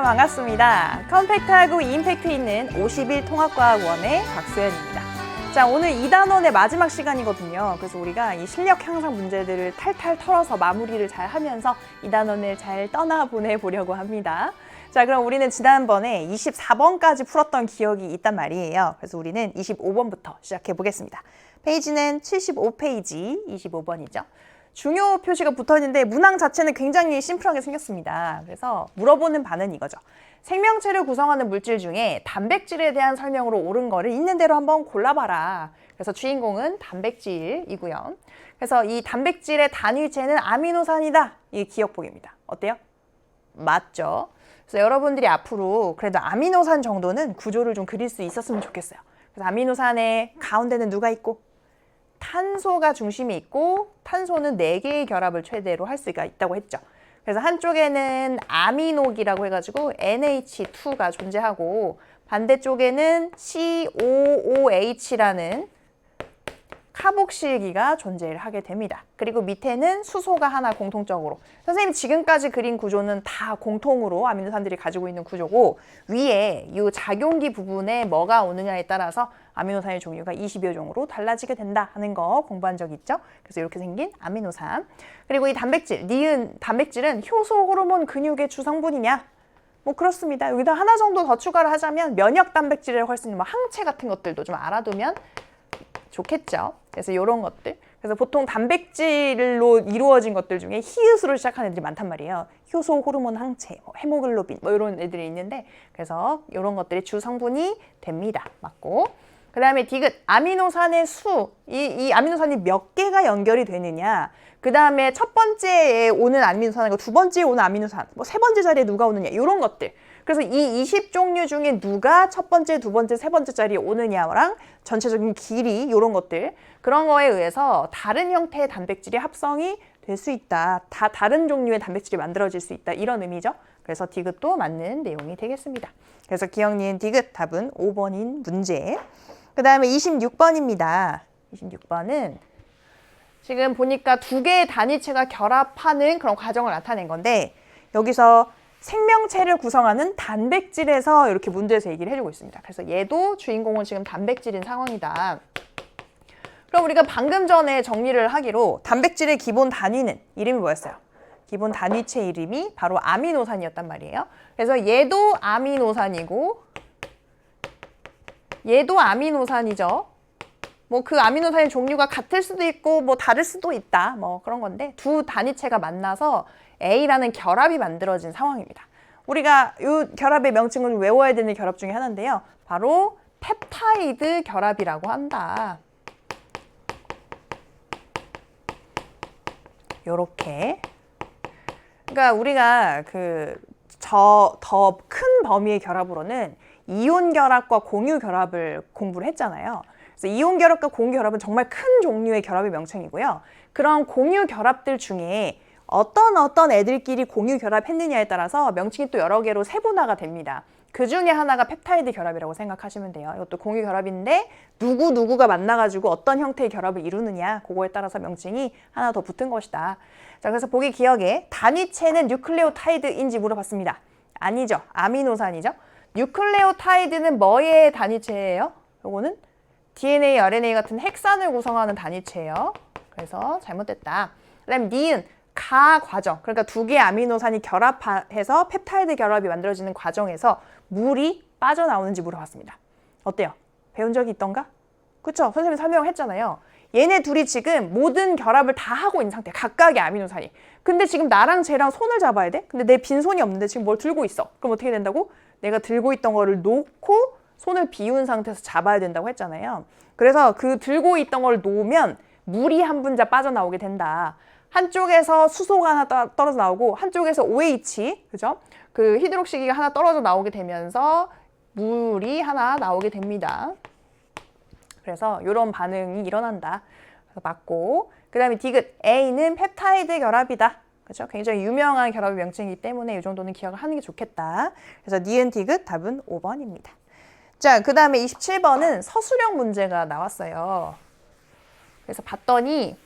반갑습니다. 컴팩트하고 임팩트 있는 51통합과학원의 박소연입니다. 자, 오늘 2단원의 마지막 시간이거든요. 그래서 우리가 이 실력 향상 문제들을 탈탈 털어서 마무리를 잘 하면서 2단원을 잘 떠나보내보려고 합니다. 자, 그럼 우리는 지난번에 24번까지 풀었던 기억이 있단 말이에요. 그래서 우리는 25번부터 시작해 보겠습니다. 페이지는 75페이지 25번이죠. 중요 표시가 붙어있는데 문항 자체는 굉장히 심플하게 생겼습니다. 그래서 물어보는 바는 이거죠. 생명체를 구성하는 물질 중에 단백질에 대한 설명으로 옳은 거를 있는 대로 한번 골라봐라. 그래서 주인공은 단백질이고요. 그래서 이 단백질의 단위체는 아미노산이다. 이게 기억보기입니다. 어때요? 맞죠? 그래서 여러분들이 앞으로 그래도 아미노산 정도는 구조를 좀 그릴 수 있었으면 좋겠어요. 그래서 아미노산의 가운데는 누가 있고? 탄소가 중심이 있고 탄소는 4개의 결합을 최대로 할 수가 있다고 했죠. 그래서 한쪽에는 아미노기라고 해가지고 NH2가 존재하고 반대쪽에는 COOH라는 카복실기가 존재를 하게 됩니다. 그리고 밑에는 수소가 하나 공통적으로. 선생님 지금까지 그린 구조는 다 공통으로 아미노산들이 가지고 있는 구조고 위에 이 작용기 부분에 뭐가 오느냐에 따라서 아미노산의 종류가 20여 종으로 달라지게 된다 하는 거 공부한 적 있죠? 그래서 이렇게 생긴 아미노산. 그리고 이 단백질, 니은 단백질은 효소, 호르몬, 근육의 주성분이냐? 뭐 그렇습니다. 여기다 하나 정도 더 추가를 하자면 면역 단백질이라고 할 수 있는 뭐 항체 같은 것들도 좀 알아두면 좋겠죠. 그래서 이런 것들. 그래서 보통 단백질로 이루어진 것들 중에 히읗으로 시작하는 애들이 많단 말이에요. 효소, 호르몬, 항체, 뭐 헤모글로빈 뭐 이런 애들이 있는데 그래서 이런 것들이 주 성분이 됩니다. 맞고. 그 다음에 디귿, 아미노산의 수. 이 아미노산이 몇 개가 연결이 되느냐. 그 다음에 첫 번째에 오는 아미노산과 두 번째에 오는 아미노산, 뭐 세 번째 자리에 누가 오느냐. 이런 것들. 그래서 이 20종류 중에 누가 첫 번째, 두 번째, 세 번째 자리에 오느냐랑 전체적인 길이 이런 것들 그런 거에 의해서 다른 형태의 단백질이 합성이 될 수 있다. 다 다른 종류의 단백질이 만들어질 수 있다. 이런 의미죠. 그래서 디귿도 맞는 내용이 되겠습니다. 그래서 기억, 니은, 디귿 답은 5번인 문제. 그 다음에 26번입니다. 26번은 지금 보니까 두 개의 단위체가 결합하는 그런 과정을 나타낸 건데 여기서 생명체를 구성하는 단백질에서 이렇게 문제에서 얘기를 해주고 있습니다. 그래서 얘도 주인공은 지금 단백질인 상황이다. 그럼 우리가 방금 전에 정리를 하기로 단백질의 기본 단위는 이름이 뭐였어요? 기본 단위체 이름이 바로 아미노산이었단 말이에요. 그래서 얘도 아미노산이고 얘도 아미노산이죠. 뭐 그 아미노산의 종류가 같을 수도 있고 뭐 다를 수도 있다. 뭐 그런 건데 두 단위체가 만나서 A라는 결합이 만들어진 상황입니다. 우리가 이 결합의 명칭을 외워야 되는 결합 중에 하나인데요. 바로 펩타이드 결합이라고 한다. 요렇게. 그러니까 우리가 더 큰 범위의 결합으로는 이온 결합과 공유 결합을 공부를 했잖아요. 그래서 이온 결합과 공유 결합은 정말 큰 종류의 결합의 명칭이고요. 그런 공유 결합들 중에 어떤 애들끼리 공유 결합했느냐에 따라서 명칭이 또 여러 개로 세분화가 됩니다. 그 중에 하나가 펩타이드 결합이라고 생각하시면 돼요. 이것도 공유 결합인데 누구가 만나가지고 어떤 형태의 결합을 이루느냐 그거에 따라서 명칭이 하나 더 붙은 것이다. 자, 그래서 보기 기억에 단위체는 뉴클레오타이드인지 물어봤습니다. 아니죠. 아미노산이죠. 뉴클레오타이드는 뭐의 단위체예요? 요거는 DNA, RNA 같은 핵산을 구성하는 단위체예요. 그래서 잘못됐다. 그 다음에 니은 가 과정, 그러니까 두 개의 아미노산이 결합해서 펩타이드 결합이 만들어지는 과정에서 물이 빠져나오는지 물어봤습니다. 어때요? 배운 적이 있던가? 그쵸? 선생님이 설명했잖아요. 얘네 둘이 지금 모든 결합을 다 하고 있는 상태야. 각각의 아미노산이. 근데 지금 나랑 쟤랑 손을 잡아야 돼? 근데 내 빈손이 없는데 지금 뭘 들고 있어. 그럼 어떻게 된다고? 내가 들고 있던 거를 놓고 손을 비운 상태에서 잡아야 된다고 했잖아요. 그래서 그 들고 있던 걸 놓으면 물이 한 분자 빠져나오게 된다. 한쪽에서 수소가 하나 떨어져 나오고 한쪽에서 OH, 그죠? 그 히드록시기가 하나 떨어져 나오게 되면서 물이 하나 나오게 됩니다. 그래서 이런 반응이 일어난다. 그래서 맞고. 그 다음에 디귿, A는 펩타이드 결합이다. 그렇죠? 굉장히 유명한 결합의 명칭이기 때문에 이 정도는 기억을 하는 게 좋겠다. 그래서 니은 디귿 답은 5번입니다. 자, 그 다음에 27번은 서술형 문제가 나왔어요. 그래서 봤더니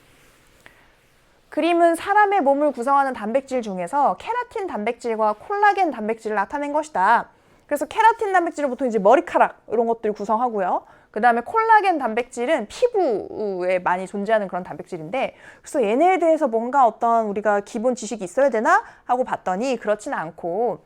그림은 사람의 몸을 구성하는 단백질 중에서 케라틴 단백질과 콜라겐 단백질을 나타낸 것이다. 그래서 케라틴 단백질은 보통 이제 머리카락 이런 것들을 구성하고요. 그 다음에 콜라겐 단백질은 피부에 많이 존재하는 그런 단백질인데, 그래서 얘네에 대해서 뭔가 어떤 우리가 기본 지식이 있어야 되나 하고 봤더니 그렇지는 않고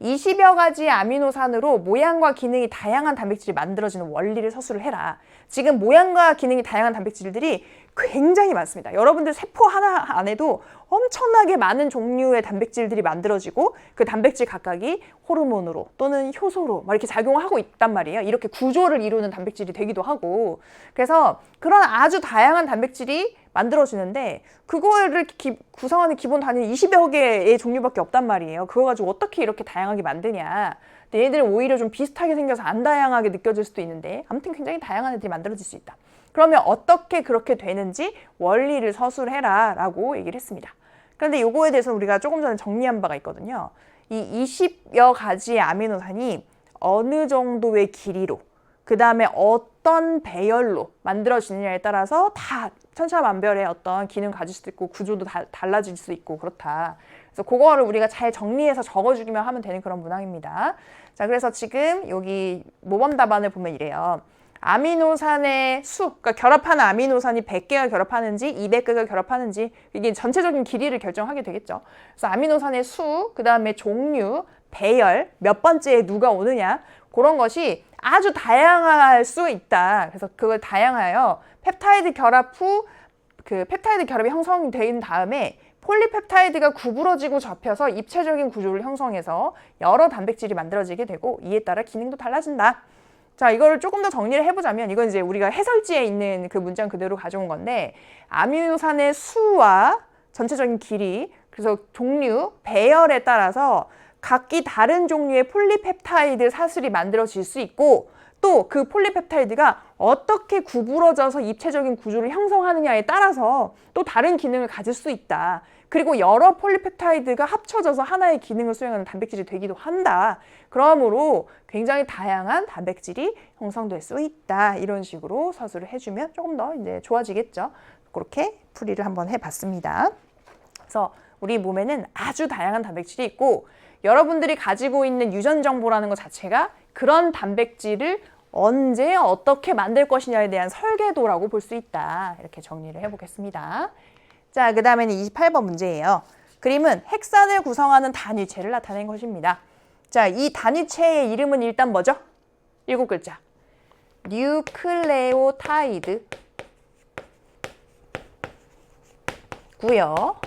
20여 가지 아미노산으로 모양과 기능이 다양한 단백질이 만들어지는 원리를 서술을 해라. 지금 모양과 기능이 다양한 단백질들이 굉장히 많습니다. 여러분들 세포 하나 안에도 엄청나게 많은 종류의 단백질들이 만들어지고 그 단백질 각각이 호르몬으로 또는 효소로 막 이렇게 작용을 하고 있단 말이에요. 이렇게 구조를 이루는 단백질이 되기도 하고. 그래서 그런 아주 다양한 단백질이 만들어지는데 그거를 구성하는 기본 단위는 20여 개의 종류밖에 없단 말이에요. 그거 가지고 어떻게 이렇게 다양하게 만드냐. 근데 얘네들은 오히려 좀 비슷하게 생겨서 안 다양하게 느껴질 수도 있는데 아무튼 굉장히 다양한 애들이 만들어질 수 있다. 그러면 어떻게 그렇게 되는지 원리를 서술해라 라고 얘기를 했습니다. 그런데 요거에 대해서는 우리가 조금 전에 정리한 바가 있거든요. 이 20여 가지의 아미노산이 어느 정도의 길이로 그 다음에 어떤 배열로 만들어지느냐에 따라서 다 천차만별의 어떤 기능 가질 수도 있고 구조도 달라질 수 있고 그렇다. 그래서 그거를 우리가 잘 정리해서 적어주기만 하면 되는 그런 문항입니다. 자, 그래서 지금 여기 모범 답안을 보면 이래요. 아미노산의 수, 그러니까 결합하는 아미노산이 100개가 결합하는지 200개가 결합하는지 이게 전체적인 길이를 결정하게 되겠죠. 그래서 아미노산의 수, 그 다음에 종류, 배열, 몇 번째에 누가 오느냐 그런 것이 아주 다양할 수 있다. 그래서 그걸 다양하여 펩타이드 결합 후 그 펩타이드 결합이 형성된 다음에 폴리펩타이드가 구부러지고 접혀서 입체적인 구조를 형성해서 여러 단백질이 만들어지게 되고 이에 따라 기능도 달라진다. 자, 이거를 조금 더 정리를 해보자면 이건 이제 우리가 해설지에 있는 그 문장 그대로 가져온 건데 아미노산의 수와 전체적인 길이, 그래서 종류, 배열에 따라서 각기 다른 종류의 폴리펩타이드 사슬이 만들어질 수 있고 또 그 폴리펩타이드가 어떻게 구부러져서 입체적인 구조를 형성하느냐에 따라서 또 다른 기능을 가질 수 있다. 그리고 여러 폴리펩타이드가 합쳐져서 하나의 기능을 수행하는 단백질이 되기도 한다. 그러므로 굉장히 다양한 단백질이 형성될 수 있다. 이런 식으로 서술을 해주면 조금 더 이제 좋아지겠죠. 그렇게 풀이를 한번 해봤습니다. 그래서 우리 몸에는 아주 다양한 단백질이 있고 여러분들이 가지고 있는 유전 정보라는 것 자체가 그런 단백질을 언제 어떻게 만들 것이냐에 대한 설계도라고 볼 수 있다. 이렇게 정리를 해보겠습니다. 자, 그 다음에는 28번 문제예요. 그림은 핵산을 구성하는 단위체를 나타낸 것입니다. 자, 이 단위체의 이름은 일단 뭐죠? 7글자. 뉴클레오타이드 고요.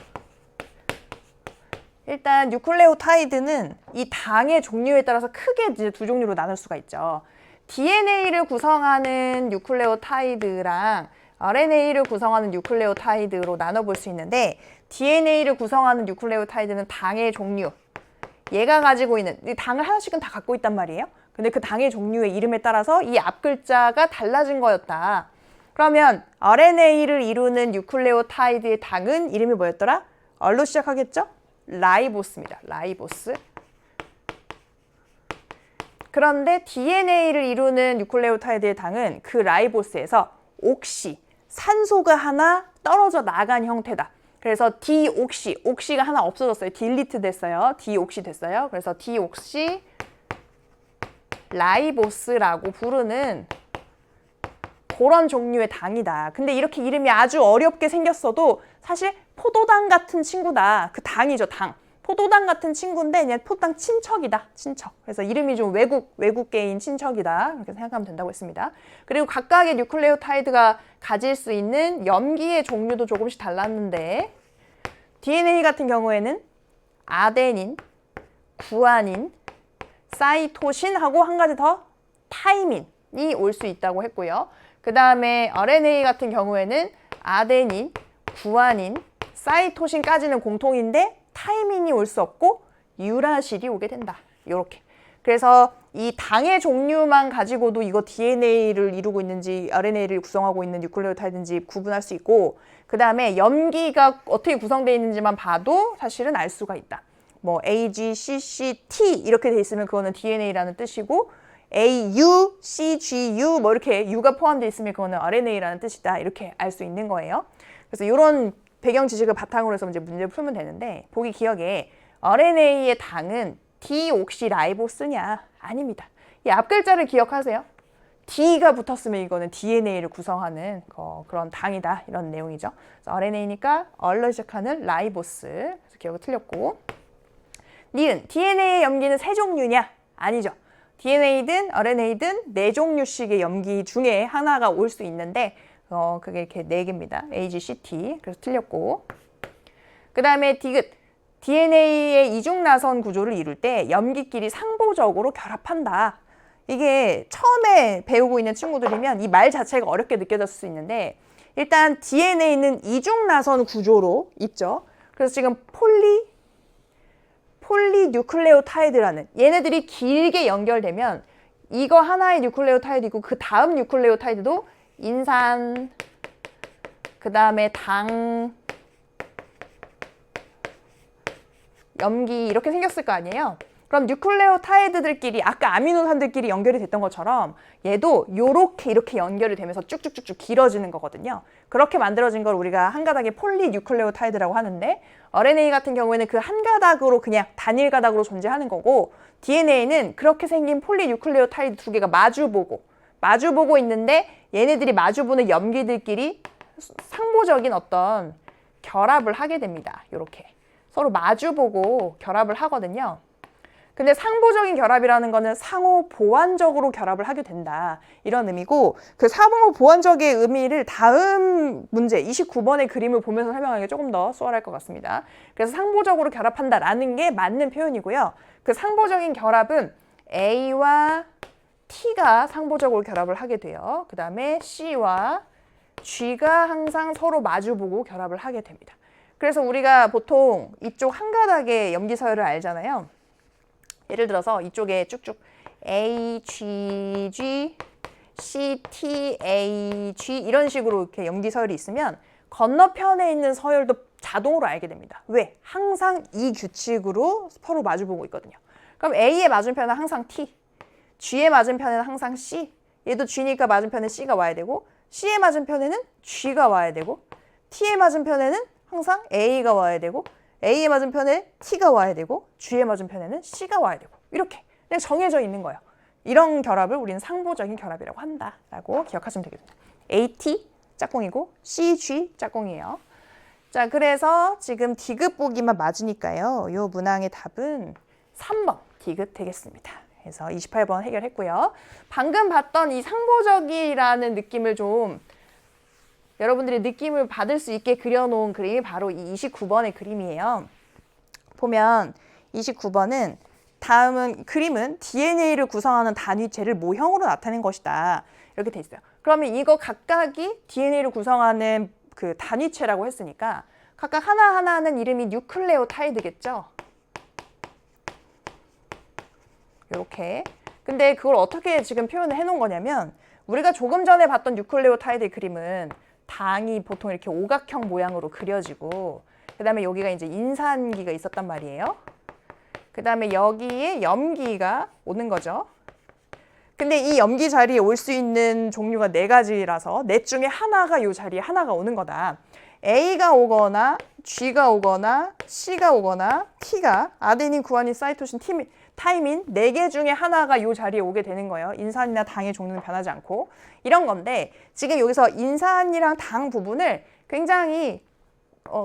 일단 뉴클레오타이드는 이 당의 종류에 따라서 크게 이제 두 종류로 나눌 수가 있죠. DNA를 구성하는 뉴클레오타이드랑 RNA를 구성하는 뉴클레오타이드로 나눠볼 수 있는데 DNA를 구성하는 뉴클레오타이드는 당의 종류, 얘가 가지고 있는 이 당을 하나씩은 다 갖고 있단 말이에요. 근데 그 당의 종류의 이름에 따라서 이 앞글자가 달라진 거였다. 그러면 RNA를 이루는 뉴클레오타이드의 당은 이름이 뭐였더라? 얼로 시작하겠죠? 라이보스입니다. 라이보스. 그런데 DNA를 이루는 뉴클레오타이드의 당은 그 라이보스에서 옥시, 산소가 하나 떨어져 나간 형태다. 그래서 디옥시, 옥시가 하나 없어졌어요. 딜리트 됐어요. 디옥시 됐어요. 그래서 디옥시 라이보스라고 부르는 그런 종류의 당이다. 근데 이렇게 이름이 아주 어렵게 생겼어도 사실 포도당 같은 친구다. 그 당이죠, 당. 포도당 같은 친구인데 그냥 포도당 친척이다. 친척. 그래서 이름이 좀 외국계인 친척이다. 이렇게 생각하면 된다고 했습니다. 그리고 각각의 뉴클레오타이드가 가질 수 있는 염기의 종류도 조금씩 달랐는데 DNA 같은 경우에는 아데닌, 구아닌, 사이토신하고 한 가지 더 타이민이 올 수 있다고 했고요. 그 다음에 RNA 같은 경우에는 아데닌, 구아닌, 사이토신까지는 공통인데 타이민이 올 수 없고 유라실이 오게 된다. 이렇게. 그래서 이 당의 종류만 가지고도 이거 DNA를 이루고 있는지 RNA를 구성하고 있는 뉴클레오타이드인지 구분할 수 있고 그 다음에 염기가 어떻게 구성되어 있는지만 봐도 사실은 알 수가 있다. 뭐 A, G, C, C, T 이렇게 돼 있으면 그거는 DNA라는 뜻이고 A, U, C, G, U 뭐 이렇게 U가 포함되어 있으면 그거는 RNA라는 뜻이다. 이렇게 알 수 있는 거예요. 그래서 이런 배경 지식을 바탕으로 해서 이제 문제를 풀면 되는데 보기 기억에 RNA의 당은 디옥시라이보스냐? 아닙니다. 이 앞 글자를 기억하세요. D가 붙었으면 이거는 DNA를 구성하는 그런 당이다. 이런 내용이죠. 그래서 RNA니까 얼로 시작하는 라이보스. 그래서 기억이 틀렸고. 니은 DNA의 염기는 세 종류냐? 아니죠. DNA든 RNA든 네 종류씩의 염기 중에 하나가 올 수 있는데 그게 이렇게 네 개입니다. A, G, C, T. 그래서 틀렸고. 그 다음에 디귿. DNA의 이중나선 구조를 이룰 때 염기끼리 상보적으로 결합한다. 이게 처음에 배우고 있는 친구들이면 이 말 자체가 어렵게 느껴졌을 수 있는데 일단 DNA는 이중나선 구조로 있죠. 그래서 지금 폴리뉴클레오타이드라는 얘네들이 길게 연결되면 이거 하나의 뉴클레오타이드이고 그 다음 뉴클레오타이드도 인산, 그 다음에 당, 염기 이렇게 생겼을 거 아니에요. 그럼 뉴클레오타이드들끼리 아까 아미노산들끼리 연결이 됐던 것처럼 얘도 요렇게 이렇게 연결이 되면서 쭉쭉쭉쭉 길어지는 거거든요. 그렇게 만들어진 걸 우리가 한 가닥의 폴리뉴클레오타이드라고 하는데 RNA 같은 경우에는 그 한 가닥으로 그냥 단일 가닥으로 존재하는 거고 DNA는 그렇게 생긴 폴리뉴클레오타이드 두 개가 마주보고 있는데 얘네들이 마주보는 염기들끼리 상보적인 어떤 결합을 하게 됩니다. 요렇게 서로 마주보고 결합을 하거든요. 근데 상보적인 결합이라는 거는 상호 보완적으로 결합을 하게 된다. 이런 의미고 그 상호 보완적의 의미를 다음 문제 29번의 그림을 보면서 설명하는 게 조금 더 수월할 것 같습니다. 그래서 상보적으로 결합한다라는 게 맞는 표현이고요. 그 상보적인 결합은 A와 T가 상보적으로 결합을 하게 돼요. 그 다음에 C와 G가 항상 서로 마주보고 결합을 하게 됩니다. 그래서 우리가 보통 이쪽 한 가닥의 염기서열을 알잖아요. 예를 들어서 이쪽에 쭉쭉 A, G, G, C, T, A, G 이런 식으로 이렇게 염기서열이 있으면 건너편에 있는 서열도 자동으로 알게 됩니다. 왜? 항상 이 규칙으로 서로 마주보고 있거든요. 그럼 A의 맞은편은 항상 T, G의 맞은편에는 항상 C, 얘도 G니까 맞은편에 C가 와야 되고 C의 맞은편에는 G가 와야 되고 T의 맞은편에는 항상 A가 와야 되고 A의 맞은편에 T가 와야 되고 G의 맞은편에는 C가 와야 되고 이렇게 그냥 정해져 있는 거예요. 이런 결합을 우리는 상보적인 결합이라고 한다라고 기억하시면 되겠습니다. AT 짝꿍이고 CG 짝꿍이에요. 자, 그래서 지금 디귿 보기만 맞으니까요. 이 문항의 답은 3번 디귿 되겠습니다. 그래서 28번 해결했고요. 방금 봤던 이 상보적이라는 느낌을 좀 여러분들이 느낌을 받을 수 있게 그려놓은 그림이 바로 이 29번의 그림이에요. 보면 29번은 그림은 DNA를 구성하는 단위체를 모형으로 나타낸 것이다. 이렇게 돼 있어요. 그러면 이거 각각이 DNA를 구성하는 그 단위체라고 했으니까 각각 하나하나는 이름이 뉴클레오타이드겠죠? 이렇게. 근데 그걸 어떻게 지금 표현을 해놓은 거냐면 우리가 조금 전에 봤던 뉴클레오타이드의 그림은 당이 보통 이렇게 오각형 모양으로 그려지고 그 다음에 여기가 이제 인산기가 있었단 말이에요. 그 다음에 여기에 염기가 오는 거죠. 근데 이 염기 자리에 올 수 있는 종류가 네 가지라서 넷 중에 하나가 이 자리에 하나가 오는 거다. A가 오거나 G가 오거나 C가 오거나 T가 아데닌, 구아닌, 사이토신, 타이민 4개 중에 하나가 이 자리에 오게 되는 거예요. 인산이나 당의 종류는 변하지 않고. 이런 건데 지금 여기서 인산이랑 당 부분을 굉장히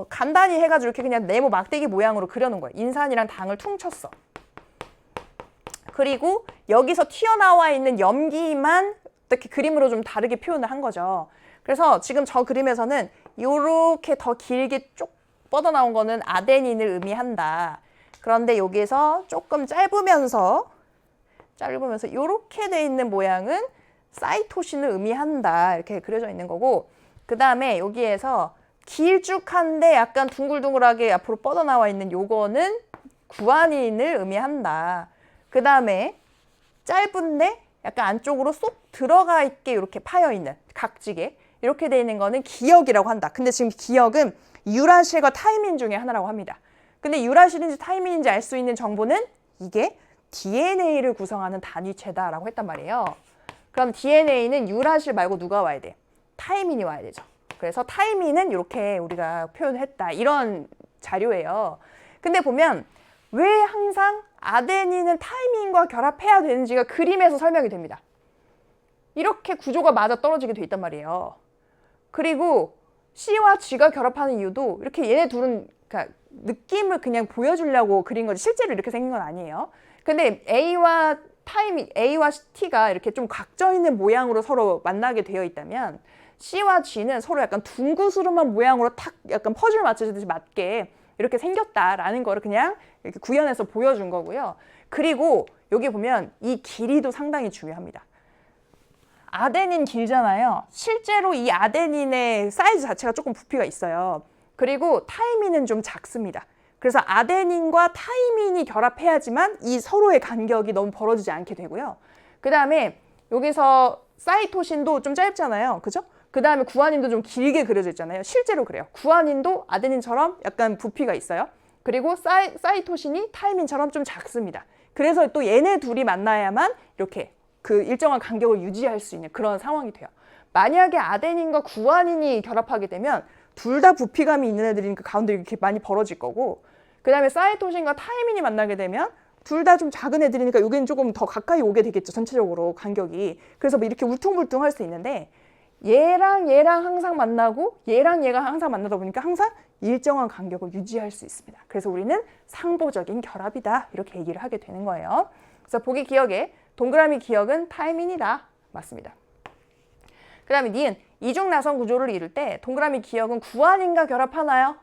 간단히 해가지고 이렇게 그냥 네모 막대기 모양으로 그려놓은 거예요. 인산이랑 당을 퉁쳤어. 그리고 여기서 튀어나와 있는 염기만 이렇게 그림으로 좀 다르게 표현을 한 거죠. 그래서 지금 저 그림에서는 이렇게 더 길게 쭉 뻗어나온 거는 아데닌을 의미한다. 그런데 여기에서 조금 짧으면서 이렇게 돼 있는 모양은 사이토신을 의미한다. 이렇게 그려져 있는 거고 그 다음에 여기에서 길쭉한데 약간 둥글둥글하게 앞으로 뻗어나와 있는 요거는 구아닌을 의미한다. 그 다음에 짧은데 약간 안쪽으로 쏙 들어가 있게 이렇게 파여있는 각지게 이렇게 돼 있는 거는 기역이라고 한다. 근데 지금 기역은 유라실과 타이민 중에 하나라고 합니다. 근데 유라실인지 타이민인지 알 수 있는 정보는 이게 DNA를 구성하는 단위체다라고 했단 말이에요. 그럼 DNA는 유라실 말고 누가 와야 돼? 타이민이 와야 되죠. 그래서 타이민은 이렇게 우리가 표현했다. 이런 자료예요. 근데 보면 왜 항상 아데닌은 타이민과 결합해야 되는지가 그림에서 설명이 됩니다. 이렇게 구조가 맞아 떨어지게 돼 있단 말이에요. 그리고 C와 G가 결합하는 이유도 이렇게 얘네 둘은 그러니까 느낌을 그냥 보여주려고 그린 거지 실제로 이렇게 생긴 건 아니에요. 근데 A와 T가 이렇게 좀 각져 있는 모양으로 서로 만나게 되어 있다면 C와 G는 서로 약간 둥그스름한 모양으로 탁 약간 퍼즐 맞추듯이 맞게 이렇게 생겼다라는 거를 그냥 이렇게 구현해서 보여준 거고요. 그리고 여기 보면 이 길이도 상당히 중요합니다. 아데닌 길잖아요. 실제로 이 아데닌의 사이즈 자체가 조금 부피가 있어요. 그리고 타이민은 좀 작습니다. 그래서 아데닌과 타이민이 결합해야지만 이 서로의 간격이 너무 벌어지지 않게 되고요. 그 다음에 여기서 사이토신도 좀 짧잖아요. 그죠? 그 다음에 구아닌도 좀 길게 그려져 있잖아요. 실제로 그래요. 구아닌도 아데닌처럼 약간 부피가 있어요. 그리고 사이토신이 타이민처럼 좀 작습니다. 그래서 또 얘네 둘이 만나야만 이렇게 그 일정한 간격을 유지할 수 있는 그런 상황이 돼요. 만약에 아데닌과 구아닌이 결합하게 되면 둘 다 부피감이 있는 애들이니까 가운데 이렇게 많이 벌어질 거고, 그 다음에 사이토신과 타이민이 만나게 되면 둘 다 좀 작은 애들이니까 여기는 조금 더 가까이 오게 되겠죠. 전체적으로 간격이. 그래서 뭐 이렇게 울퉁불퉁 할 수 있는데 얘랑 항상 만나고 얘랑 얘가 항상 만나다 보니까 항상 일정한 간격을 유지할 수 있습니다. 그래서 우리는 상보적인 결합이다 이렇게 얘기를 하게 되는 거예요. 그래서 보기 기억에 동그라미 기억은 타이민이다. 맞습니다. 그 다음에 니은 이중 나선 구조를 이룰 때 동그라미 기억은 구아닌과 결합하나요?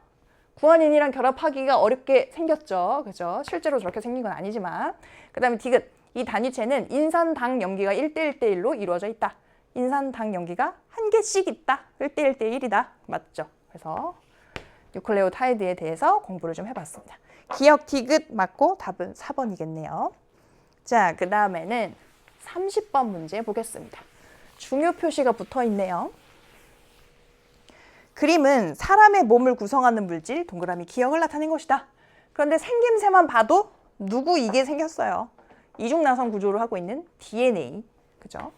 구아닌이랑 결합하기가 어렵게 생겼죠. 그죠? 실제로 저렇게 생긴 건 아니지만. 그 다음에 디귿 이 단위체는 인산당 염기가 1대1대1로 이루어져 있다. 인산당 염기가 한 개씩 있다. 1대1대1이다. 맞죠? 그래서 뉴클레오타이드에 대해서 공부를 좀 해봤습니다. 기억 디귿 맞고 답은 4번이겠네요. 자, 그 다음에는 30번 문제 보겠습니다. 중요 표시가 붙어 있네요. 그림은 사람의 몸을 구성하는 물질, 동그라미 기억을 나타낸 것이다. 그런데 생김새만 봐도 누구 이게 생겼어요. 이중나선 구조를 하고 있는 DNA. 그죠?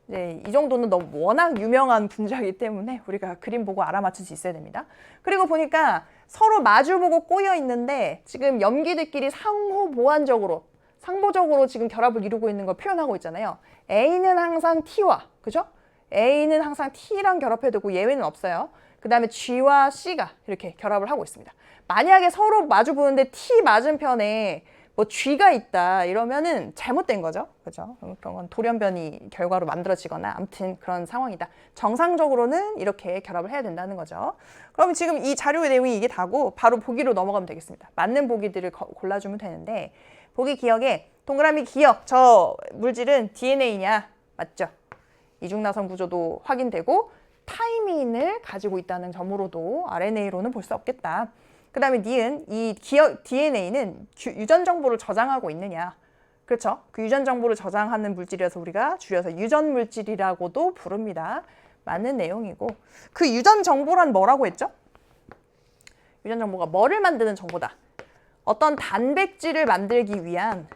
네, 이 정도는 너무 워낙 유명한 분자이기 때문에 우리가 그림 보고 알아맞힐 수 있어야 됩니다. 그리고 보니까 서로 마주보고 꼬여 있는데 지금 염기들끼리 상호 보완적으로 상보적으로 지금 결합을 이루고 있는 걸 표현하고 있잖아요. A는 항상 T와, 그죠? A는 항상 T랑 결합해두고 예외는 없어요. 그 다음에 G와 C가 이렇게 결합을 하고 있습니다. 만약에 서로 마주 보는데 T 맞은편에 뭐 G가 있다 이러면은 잘못된 거죠. 그죠? 그런 건 돌연변이 결과로 만들어지거나 아무튼 그런 상황이다. 정상적으로는 이렇게 결합을 해야 된다는 거죠. 그럼 지금 이 자료의 내용이 이게 다고 바로 보기로 넘어가면 되겠습니다. 맞는 보기들을 골라주면 되는데 보기 기억에 동그라미 기억, 저 물질은 DNA냐? 맞죠? 이중나선 구조도 확인되고 타이민을 가지고 있다는 점으로도 RNA로는 볼 수 없겠다. 그 다음에 니은, 이 기억 DNA는 유전 정보를 저장하고 있느냐? 그렇죠? 그 유전 정보를 저장하는 물질이라서 우리가 줄여서 유전 물질이라고도 부릅니다. 맞는 내용이고 그 유전 정보란 뭐라고 했죠? 유전 정보가 뭐를 만드는 정보다. 어떤 단백질을 만들기 위한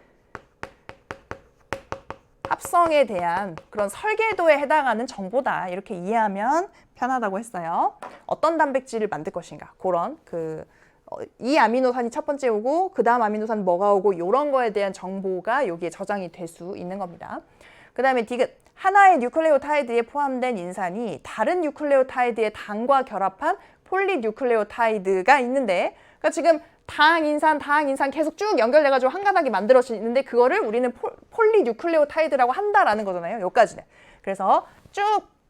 합성에 대한 그런 설계도에 해당하는 정보다. 이렇게 이해하면 편하다고 했어요. 어떤 단백질을 만들 것인가. 그런 이 아미노산이 첫 번째 오고 그 다음 아미노산 뭐가 오고 이런 거에 대한 정보가 여기에 저장이 될 수 있는 겁니다. 그 다음에 디귿 하나의 뉴클레오타이드에 포함된 인산이 다른 뉴클레오타이드의 당과 결합한 폴리뉴클레오타이드가 있는데 그러니까 지금 당, 인산 계속 쭉 연결돼가지고 한 가닥이 만들어지는데 그거를 우리는 폴리뉴클레오타이드라고 한다라는 거잖아요. 여기까지는. 그래서 쭉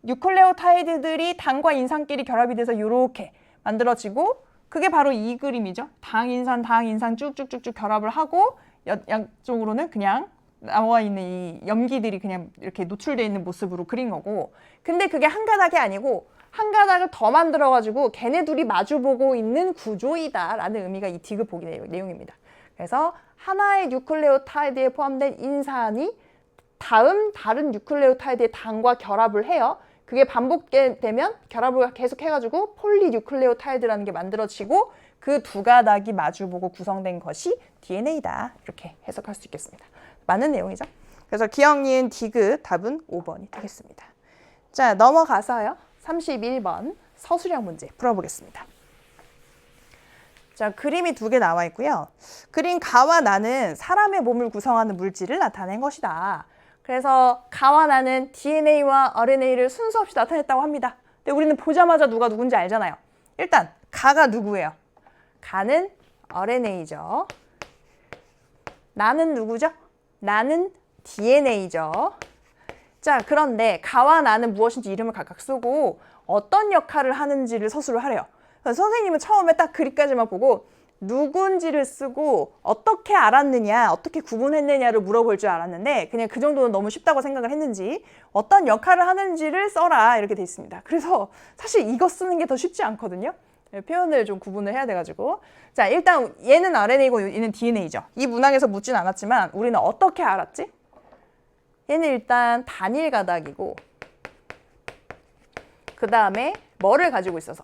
뉴클레오타이드들이 당과 인산끼리 결합이 돼서 이렇게 만들어지고 그게 바로 이 그림이죠. 당, 인산 쭉쭉쭉쭉 결합을 하고 양쪽으로는 그냥 나와 있는 이 염기들이 그냥 이렇게 노출되어 있는 모습으로 그린 거고 근데 그게 한 가닥이 아니고 한 가닥을 더 만들어가지고 걔네 둘이 마주보고 있는 구조이다 라는 의미가 이 디귿 보기 내용입니다. 그래서 하나의 뉴클레오타이드에 포함된 인산이 다음 다른 뉴클레오타이드의 당과 결합을 해요. 그게 반복되면 결합을 계속 해가지고 폴리뉴클레오타이드라는 게 만들어지고 그 두 가닥이 마주보고 구성된 것이 DNA다. 이렇게 해석할 수 있겠습니다. 맞는 내용이죠. 그래서 기억, 니은, 디귿 답은 5번이 되겠습니다. 자, 넘어가서요. 31번 서술형 문제 풀어보겠습니다. 자, 그림이 두 개 나와 있고요. 그림 가와 나는 사람의 몸을 구성하는 물질을 나타낸 것이다. 그래서 가와 나는 DNA와 RNA를 순서 없이 나타냈다고 합니다. 근데 우리는 보자마자 누가 누군지 알잖아요. 일단 가가 누구예요? 가는 RNA죠. 나는 누구죠? 나는 DNA죠. 자, 그런데 가와 나는 무엇인지 이름을 각각 쓰고 어떤 역할을 하는지를 서술을 하래요. 선생님은 처음에 딱 글까지만 보고 누군지를 쓰고 어떻게 알았느냐, 어떻게 구분했느냐를 물어볼 줄 알았는데 그냥 그 정도는 너무 쉽다고 생각을 했는지 어떤 역할을 하는지를 써라 이렇게 돼 있습니다. 그래서 사실 이거 쓰는 게 더 쉽지 않거든요. 표현을 좀 구분을 해야 돼가지고. 자, 일단 얘는 RNA고 얘는 DNA죠. 이 문항에서 묻진 않았지만 우리는 어떻게 알았지? 얘는 일단 단일 가닥이고 그 다음에 뭐를 가지고 있어서?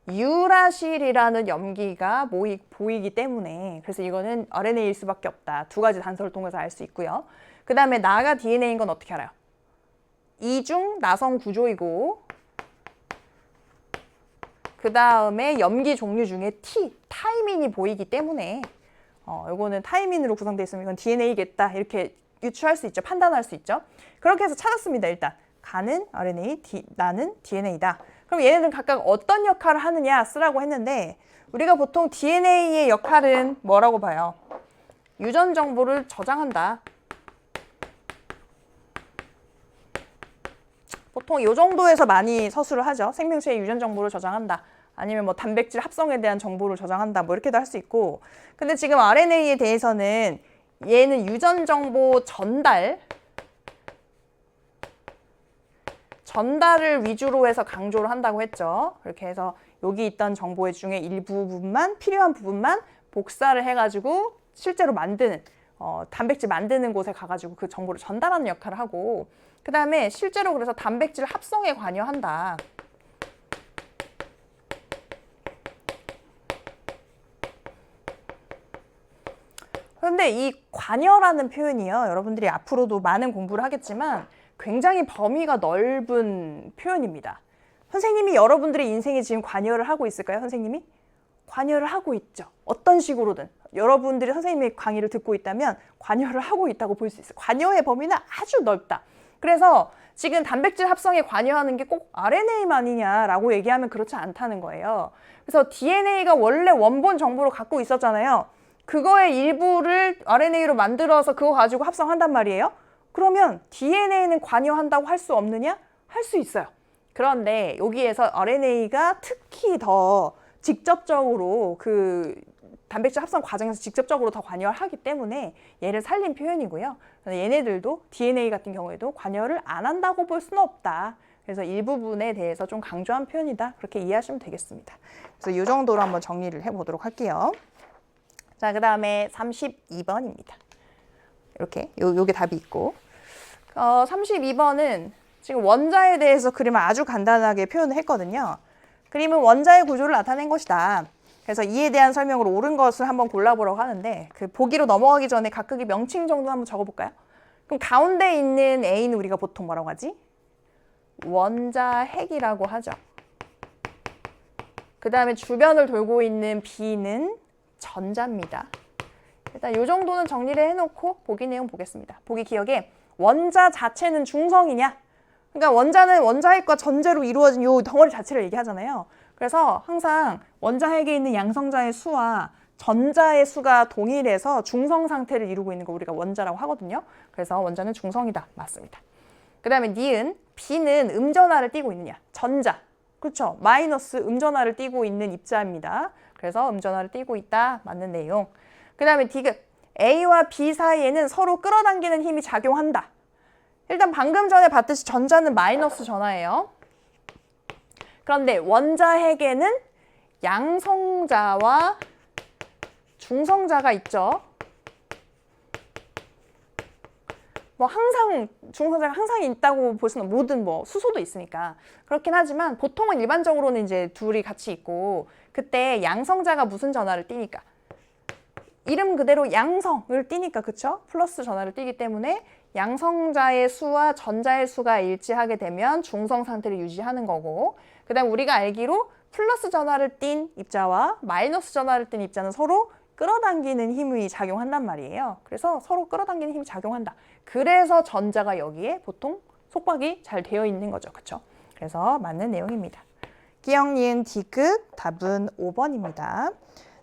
유라실이라는 염기가 보이기 때문에 그래서 이거는 RNA일 수밖에 없다. 두 가지 단서를 통해서 알 수 있고요. 그 다음에 나가 DNA인 건 어떻게 알아요? 이중 나성 구조이고 그 다음에 염기 종류 중에 타이민이 보이기 때문에 이거는 타이민으로 구성되어 있으면 이건 DNA겠다 이렇게 유추할 수 있죠. 판단할 수 있죠. 그렇게 해서 찾았습니다. 일단 가는 RNA, 나는 DNA다. 그럼 얘네들은 각각 어떤 역할을 하느냐 쓰라고 했는데 우리가 보통 DNA의 역할은 뭐라고 봐요? 유전 정보를 저장한다. 보통 이 정도에서 많이 서술을 하죠. 생명체의 유전 정보를 저장한다. 아니면 뭐 단백질 합성에 대한 정보를 저장한다. 뭐 이렇게도 할 수 있고. 근데 지금 RNA에 대해서는 얘는 유전 정보 전달을 위주로 해서 강조를 한다고 했죠. 그렇게 해서 여기 있던 정보 중에 일부분만 필요한 부분만 복사를 해가지고 실제로 만드는 단백질 만드는 곳에 가가지고 그 정보를 전달하는 역할을 하고 그 다음에 실제로 그래서 단백질 합성에 관여한다. 그런데 이 관여라는 표현이요. 여러분들이 앞으로도 많은 공부를 하겠지만 굉장히 범위가 넓은 표현입니다. 선생님이 여러분들의 인생에 지금 관여를 하고 있을까요? 선생님이? 관여를 하고 있죠. 어떤 식으로든. 여러분들이 선생님의 강의를 듣고 있다면 관여를 하고 있다고 볼 수 있어요. 관여의 범위는 아주 넓다. 그래서 지금 단백질 합성에 관여하는 게 꼭 RNA만이냐라고 얘기하면 그렇지 않다는 거예요. 그래서 DNA가 원래 원본 정보를 갖고 있었잖아요. 그거의 일부를 RNA로 만들어서 그거 가지고 합성한단 말이에요. 그러면 DNA는 관여한다고 할 수 없느냐? 할 수 있어요. 그런데 여기에서 RNA가 특히 더 직접적으로 그 단백질 합성 과정에서 직접적으로 더 관여를 하기 때문에 얘를 살린 표현이고요. 얘네들도 DNA 같은 경우에도 관여를 안 한다고 볼 수는 없다. 그래서 일부분에 대해서 좀 강조한 표현이다. 그렇게 이해하시면 되겠습니다. 그래서 이 정도로 한번 정리를 해보도록 할게요. 자, 그 다음에 32번입니다. 이렇게 요게 답이 있고 32번은 지금 원자에 대해서 그림을 아주 간단하게 표현을 했거든요. 그림은 원자의 구조를 나타낸 것이다. 그래서 이에 대한 설명으로 옳은 것을 한번 골라보려고 하는데 그 보기로 넘어가기 전에 각각의 명칭 정도 한번 적어볼까요? 그럼 가운데 있는 A는 우리가 보통 뭐라고 하지? 원자핵이라고 하죠. 그 다음에 주변을 돌고 있는 B는 전자입니다. 일단 이 정도는 정리를 해놓고 보기 내용 보겠습니다. 보기 기억에 원자 자체는 중성이냐? 그러니까 원자는 원자핵과 전제로 이루어진 이 덩어리 자체를 얘기하잖아요. 그래서 항상 원자핵에 있는 양성자의 수와 전자의 수가 동일해서 중성 상태를 이루고 있는 거 우리가 원자라고 하거든요. 그래서 원자는 중성이다. 맞습니다. 그 다음에 니은, B는 음전하를 띠고 있느냐? 전자. 그렇죠. 마이너스 음전하를 띠고 있는 입자입니다. 그래서 음전하를 띠고 있다. 맞는 내용. 그 다음에 D급, A와 B 사이에는 서로 끌어당기는 힘이 작용한다. 일단 방금 전에 봤듯이 전자는 마이너스 전하예요. 그런데 원자핵에는 양성자와 중성자가 있죠. 뭐 항상 중성자가 항상 있다고 볼 수는 모든 뭐 수소도 있으니까 그렇긴 하지만 보통은 일반적으로는 이제 둘이 같이 있고 그때 양성자가 무슨 전하를 띠니까 이름 그대로 양성을 띠니까 그쵸? 플러스 전하를 띠기 때문에 양성자의 수와 전자의 수가 일치하게 되면 중성 상태를 유지하는 거고, 그 다음 우리가 알기로 플러스 전하를 띤 입자와 마이너스 전하를 띤 입자는 서로 끌어당기는 힘이 작용한단 말이에요. 그래서 서로 끌어당기는 힘이 작용한다. 그래서 전자가 여기에 보통 속박이 잘 되어 있는 거죠. 그쵸? 그래서 맞는 내용입니다. 기억, 니은, 디귿 답은 5번입니다.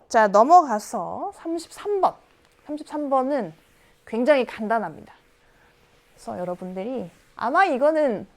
자, 넘어가서 33번. 33번은 굉장히 간단합니다. 그래서 여러분들이 아마 이거는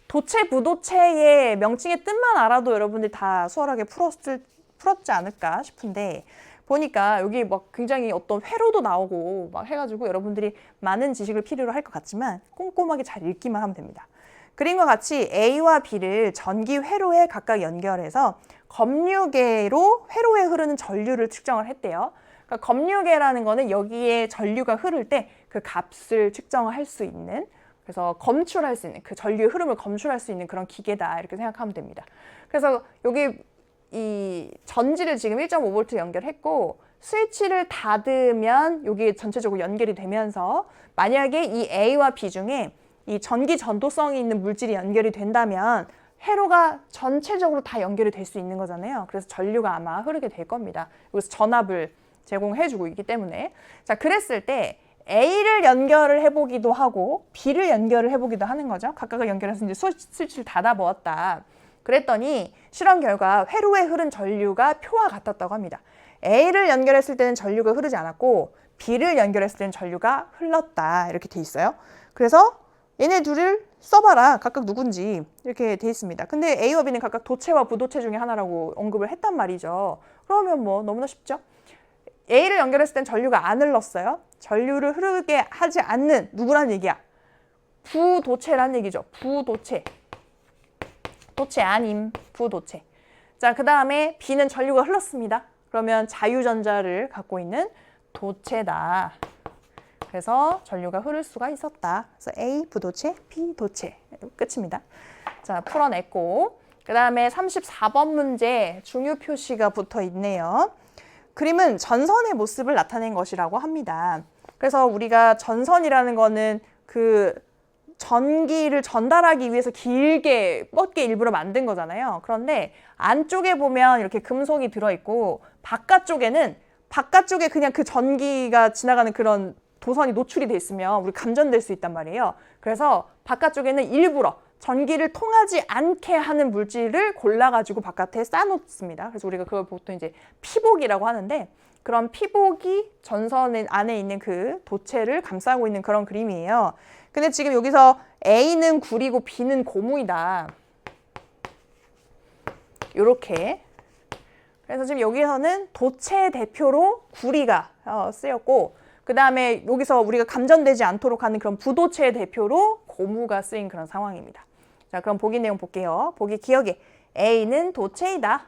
도체, 부도체의 명칭의 뜻만 알아도 여러분들이 다 수월하게 풀었지 않을까 싶은데, 보니까 여기 막 굉장히 어떤 회로도 나오고 막 해가지고 여러분들이 많은 지식을 필요로 할 것 같지만 꼼꼼하게 잘 읽기만 하면 됩니다. 그림과 같이 A와 B를 전기 회로에 각각 연결해서 검류계로 회로에 흐르는 전류를 측정을 했대요. 그러니까 검류계라는 거는 여기에 전류가 흐를 때 그 값을 측정할 수 있는, 그래서 검출할 수 있는, 그 전류의 흐름을 검출할 수 있는 그런 기계다, 이렇게 생각하면 됩니다. 그래서 여기 이 전지를 지금 1.5V 연결했고, 스위치를 닫으면 여기 전체적으로 연결이 되면서 만약에 이 A와 B 중에 이 전기 전도성이 있는 물질이 연결이 된다면 회로가 전체적으로 다 연결이 될 수 있는 거잖아요. 그래서 전류가 아마 흐르게 될 겁니다. 여기서 전압을 제공해주고 있기 때문에. 자, 그랬을 때 A를 연결을 해보기도 하고 B를 연결을 해보기도 하는 거죠. 각각을 연결해서 이제 스위치를 닫아 보았다. 그랬더니 실험 결과 회로에 흐른 전류가 표와 같았다고 합니다. A를 연결했을 때는 전류가 흐르지 않았고 B를 연결했을 때는 전류가 흘렀다, 이렇게 돼 있어요. 그래서 얘네 둘을 써봐라, 각각 누군지, 이렇게 돼 있습니다. 근데 A와 B는 각각 도체와 부도체 중에 하나라고 언급을 했단 말이죠. 그러면 뭐 너무나 쉽죠? A를 연결했을 땐 전류가 안 흘렀어요. 전류를 흐르게 하지 않는 누구란 얘기야? 부도체란 얘기죠. 부도체. 도체 아님, 부도체. 자, 그 다음에 B는 전류가 흘렀습니다. 그러면 자유전자를 갖고 있는 도체다. 그래서 전류가 흐를 수가 있었다. 그래서 A 부도체, B 도체. 끝입니다. 자, 풀어냈고, 그 다음에 34번 문제 중요 표시가 붙어 있네요. 그림은 전선의 모습을 나타낸 것이라고 합니다. 그래서 우리가 전선이라는 거는 그 전기를 전달하기 위해서 길게 뻗게 일부러 만든 거잖아요. 그런데 안쪽에 보면 이렇게 금속이 들어있고 바깥쪽에 그냥 그 전기가 지나가는 그런 도선이 노출이 돼 있으면 우리 감전될 수 있단 말이에요. 그래서 바깥쪽에는 일부러 전기를 통하지 않게 하는 물질을 골라가지고 바깥에 쌓아놓습니다. 그래서 우리가 그걸 보통 이제 피복이라고 하는데, 그런 피복이 전선 안에 있는 그 도체를 감싸고 있는 그런 그림이에요. 근데 지금 여기서 A는 구리고 B는 고무이다. 요렇게. 그래서 지금 여기서는 도체 대표로 구리가 쓰였고, 그 다음에 여기서 우리가 감전되지 않도록 하는 그런 부도체 대표로 고무가 쓰인 그런 상황입니다. 자, 그럼 보기 내용 볼게요. 보기 기억에 A는 도체이다.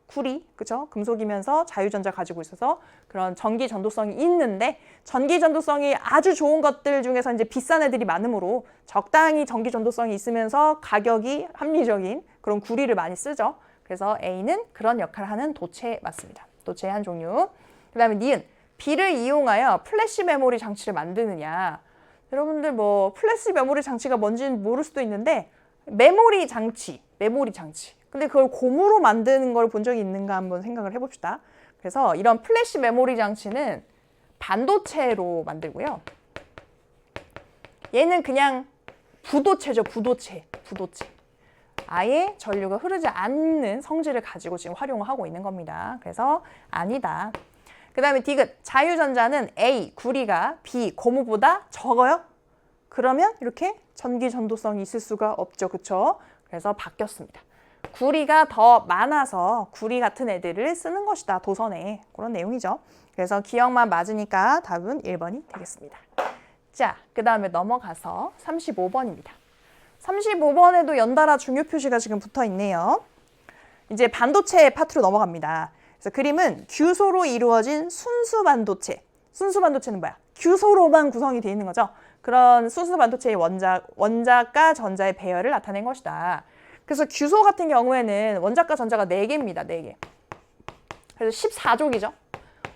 구리, 그죠? 금속이면서 자유전자 가지고 있어서 그런 전기 전도성이 있는데, 전기 전도성이 아주 좋은 것들 중에서 이제 비싼 애들이 많으므로 적당히 전기 전도성이 있으면서 가격이 합리적인 그런 구리를 많이 쓰죠. 그래서 A는 그런 역할을 하는 도체 맞습니다. 도체의 한 종류. 그 다음에 니은, B를 이용하여 플래시 메모리 장치를 만드느냐. 여러분들 뭐 플래시 메모리 장치가 뭔지는 모를 수도 있는데, 메모리 장치. 근데 그걸 고무로 만드는 걸 본 적이 있는가 한번 생각을 해봅시다. 그래서 이런 플래시 메모리 장치는 반도체로 만들고요. 얘는 그냥 부도체죠. 부도체. 아예 전류가 흐르지 않는 성질을 가지고 지금 활용을 하고 있는 겁니다. 그래서 아니다. 그 다음에 디귿, 자유전자는 A, 구리가 B, 고무보다 적어요? 그러면 이렇게 전기 전도성이 있을 수가 없죠. 그쵸? 그래서 바뀌었습니다. 구리가 더 많아서 구리 같은 애들을 쓰는 것이다. 도선에. 그런 내용이죠. 그래서 기억만 맞으니까 답은 1번이 되겠습니다. 자, 그 다음에 넘어가서 35번입니다. 35번에도 연달아 중요 표시가 지금 붙어 있네요. 이제 반도체 파트로 넘어갑니다. 그래서 그림은 규소로 이루어진 순수 반도체. 순수 반도체는 뭐야? 규소로만 구성이 되어 있는 거죠. 그런 순수 반도체의 원자과 전자의 배열을 나타낸 것이다. 그래서 규소 같은 경우에는 원자과 전자가 4개입니다. 4개. 그래서 14족이죠.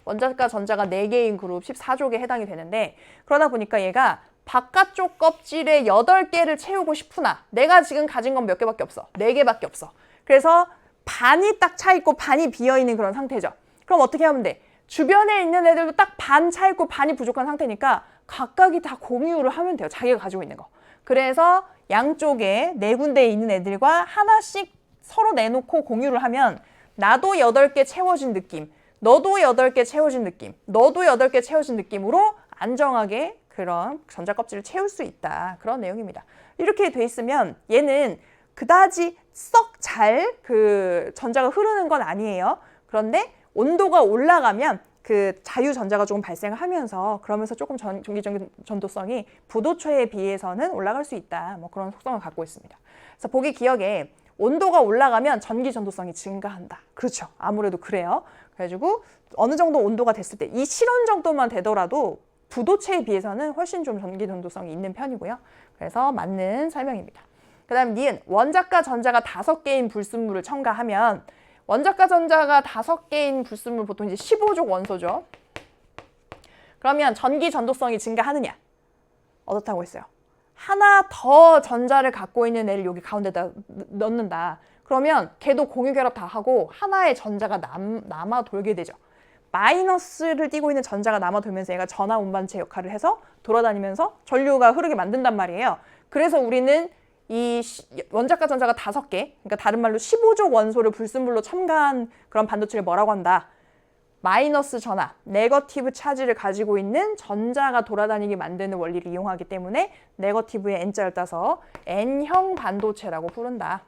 원자과 전자가 4개인 그룹 14족에 해당이 되는데, 그러다 보니까 얘가 바깥쪽 껍질에 8개를 채우고 싶으나 내가 지금 가진 건 몇 개밖에 없어. 4개밖에 없어. 그래서 반이 딱 차 있고 반이 비어 있는 그런 상태죠. 그럼 어떻게 하면 돼? 주변에 있는 애들도 딱 반 차 있고 반이 부족한 상태니까 각각이 다 공유를 하면 돼요. 자기가 가지고 있는 거. 그래서 양쪽에 4군데에 있는 애들과 하나씩 서로 내놓고 공유를 하면 나도 8개 채워진 느낌, 너도 8개 채워진 느낌, 너도 8개 채워진 느낌으로 안정하게 그런 전자 껍질을 채울 수 있다. 그런 내용입니다. 이렇게 돼 있으면 얘는 그다지 썩 잘 그 전자가 흐르는 건 아니에요. 그런데 온도가 올라가면 그 자유 전자가 조금 발생하면서 그러면서 조금 전기적인 전도성이 부도초에 비해서는 올라갈 수 있다. 뭐 그런 속성을 갖고 있습니다. 그래서 보기 기억에 온도가 올라가면 전기 전도성이 증가한다. 그렇죠. 아무래도 그래요. 그래가지고 어느 정도 온도가 됐을 때 이 실온 정도만 되더라도 부도체에 비해서는 훨씬 좀 전기 전도성이 있는 편이고요. 그래서 맞는 설명입니다. 그 다음 니은 원자과 전자가 5개인 불순물을 첨가하면 원자과 전자가 5개인 불순물 보통 이제 15족 원소죠. 그러면 전기 전도성이 증가하느냐? 어떻다고 했어요? 하나 더 전자를 갖고 있는 애를 여기 가운데다 넣는다. 그러면 걔도 공유결합 다 하고 하나의 전자가 남아 돌게 되죠. 마이너스를 띠고 있는 전자가 남아 돌면서 얘가 전하 운반체 역할을 해서 돌아다니면서 전류가 흐르게 만든단 말이에요. 그래서 우리는 이 원자과 전자가 5개, 그러니까 다른 말로 15족 원소를 불순물로 첨가한 그런 반도체를 뭐라고 한다? 마이너스 전하, 네거티브 차지를 가지고 있는 전자가 돌아다니게 만드는 원리를 이용하기 때문에 네거티브의 N자를 따서 N형 반도체라고 부른다.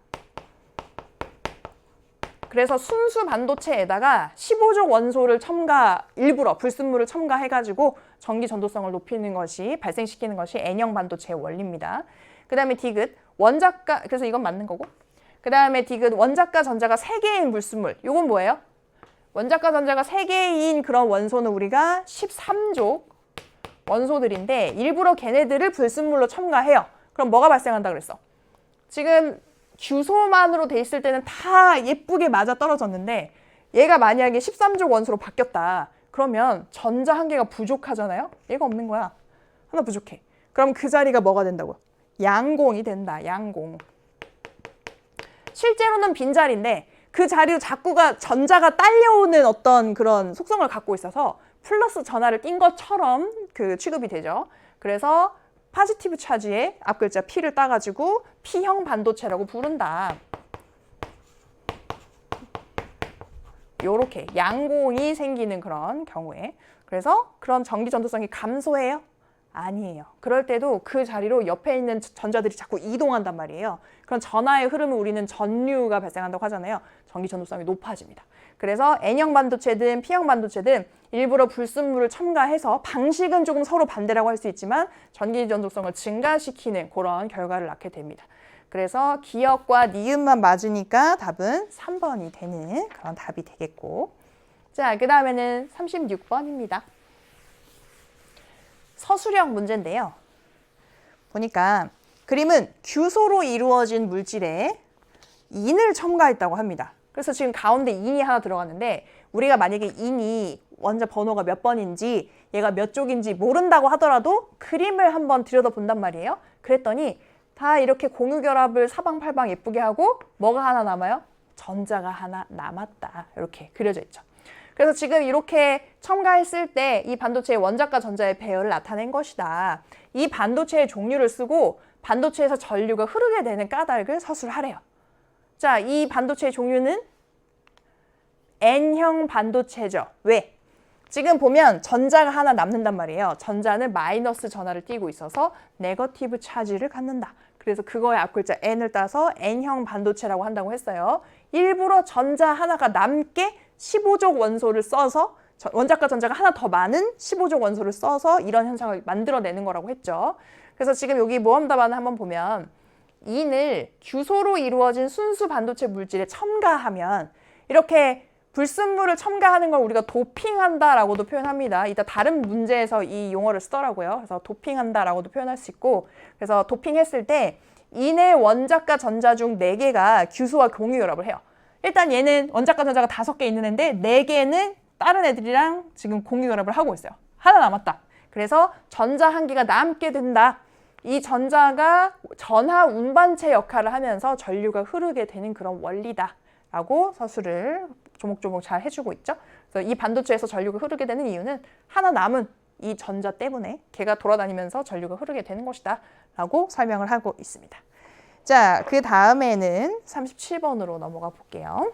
그래서 순수 반도체에다가 15족 원소를 일부러 불순물을 첨가해가지고 전기 전도성을 높이는 것이, 발생시키는 것이 N형 반도체의 원리입니다. 그 다음에 디귿, 원자과, 그래서 이건 맞는 거고. 그 다음에 디귿, 원자과 전자가 3개인 불순물. 이건 뭐예요? 원자과 전자가 3개인 그런 원소는 우리가 13족 원소들인데 일부러 걔네들을 불순물로 첨가해요. 그럼 뭐가 발생한다 그랬어? 지금 규소만으로 돼 있을 때는 다 예쁘게 맞아 떨어졌는데 얘가 만약에 13족 원소로 바뀌었다. 그러면 전자 한 개가 부족하잖아요? 얘가 없는 거야. 하나 부족해. 그럼 그 자리가 뭐가 된다고? 양공이 된다. 양공. 실제로는 빈자리인데 그 자리로 자꾸가 전자가 딸려오는 어떤 그런 속성을 갖고 있어서 플러스 전하를 띈 것처럼 그 취급이 되죠. 그래서 포지티브 차지의 앞글자 P를 따가지고 P형 반도체라고 부른다. 요렇게 양공이 생기는 그런 경우에. 그래서 그런 전기 전도성이 감소해요? 아니에요. 그럴 때도 그 자리로 옆에 있는 전자들이 자꾸 이동한단 말이에요. 그런 전하의 흐름을 우리는 전류가 발생한다고 하잖아요. 전기 전도성이 높아집니다. 그래서 N형 반도체든 P형 반도체든 일부러 불순물을 첨가해서 방식은 조금 서로 반대라고 할 수 있지만 전기 전도성을 증가시키는 그런 결과를 낳게 됩니다. 그래서 기역과 니은만 맞으니까 답은 3번이 되는 그런 답이 되겠고. 자, 그 다음에는 36번입니다. 서술형 문제인데요. 보니까 그림은 규소로 이루어진 물질에 인을 첨가했다고 합니다. 그래서 지금 가운데 인이 하나 들어갔는데 우리가 만약에 인이 원자 번호가 몇 번인지 얘가 몇 쪽인지 모른다고 하더라도 그림을 한번 들여다본단 말이에요. 그랬더니 다 이렇게 공유결합을 사방팔방 예쁘게 하고 뭐가 하나 남아요? 전자가 하나 남았다. 이렇게 그려져 있죠. 그래서 지금 이렇게 첨가했을 때 이 반도체의 원자과 전자의 배열을 나타낸 것이다. 이 반도체의 종류를 쓰고 반도체에서 전류가 흐르게 되는 까닭을 서술하래요. 자, 이 반도체의 종류는 N형 반도체죠. 왜? 지금 보면 전자가 하나 남는단 말이에요. 전자는 마이너스 전하를 띠고 있어서 네거티브 차지를 갖는다. 그래서 그거의 앞글자 N을 따서 N형 반도체라고 한다고 했어요. 일부러 전자 하나가 남게 15족 원소를 써서 원자과 전자가 하나 더 많은 15족 원소를 써서 이런 현상을 만들어내는 거라고 했죠. 그래서 지금 여기 모험 답안을 한번 보면 인을 규소로 이루어진 순수 반도체 물질에 첨가하면 이렇게 불순물을 첨가하는 걸 우리가 도핑한다라고도 표현합니다. 이따 다른 문제에서 이 용어를 쓰더라고요. 그래서 도핑한다라고도 표현할 수 있고, 그래서 도핑했을 때 인의 원자과 전자 중 4개가 규소와 공유결합을 해요. 일단 얘는 원자과 전자가 5개 있는 애인데 4개는 다른 애들이랑 지금 공유결합을 하고 있어요. 하나 남았다. 그래서 전자 한 개가 남게 된다. 이 전자가 전하 운반체 역할을 하면서 전류가 흐르게 되는 그런 원리다라고 서술을 조목조목 잘 해주고 있죠. 그래서 이 반도체에서 전류가 흐르게 되는 이유는 하나 남은 이 전자 때문에 걔가 돌아다니면서 전류가 흐르게 되는 것이다 라고 설명을 하고 있습니다. 자, 그 다음에는 37번으로 넘어가 볼게요.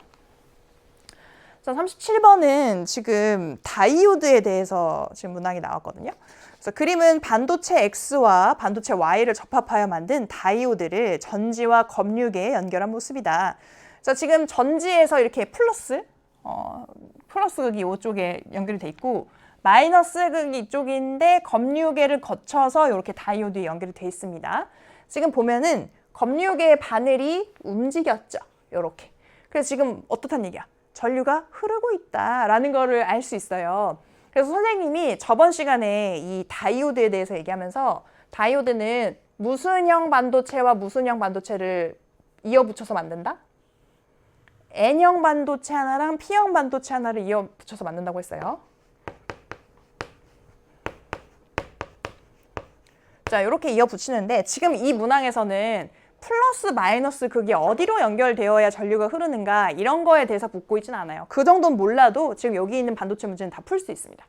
자, 37번은 지금 다이오드에 대해서 지금 문항이 나왔거든요. 그래서 그림은 반도체 X와 반도체 Y를 접합하여 만든 다이오드를 전지와 검류계에 연결한 모습이다. 자, 지금 전지에서 이렇게 플러스 극이 이쪽에 연결이 돼 있고 마이너스 극이 이쪽인데 검류계를 거쳐서 이렇게 다이오드에 연결이 돼 있습니다. 지금 보면은 검류계의 바늘이 움직였죠. 이렇게. 그래서 지금 어떻단 얘기야? 전류가 흐르고 있다라는 거를 알 수 있어요. 그래서 선생님이 저번 시간에 이 다이오드에 대해서 얘기하면서 다이오드는 무슨 형 반도체와 무슨 형 반도체를 이어 붙여서 만든다? N형 반도체 하나랑 P형 반도체 하나를 이어 붙여서 만든다고 했어요. 자, 이렇게 이어 붙이는데 지금 이 문항에서는 플러스 마이너스 극이 어디로 연결되어야 전류가 흐르는가 이런 거에 대해서 묻고 있지는 않아요. 그 정도는 몰라도 지금 여기 있는 반도체 문제는 다 풀 수 있습니다.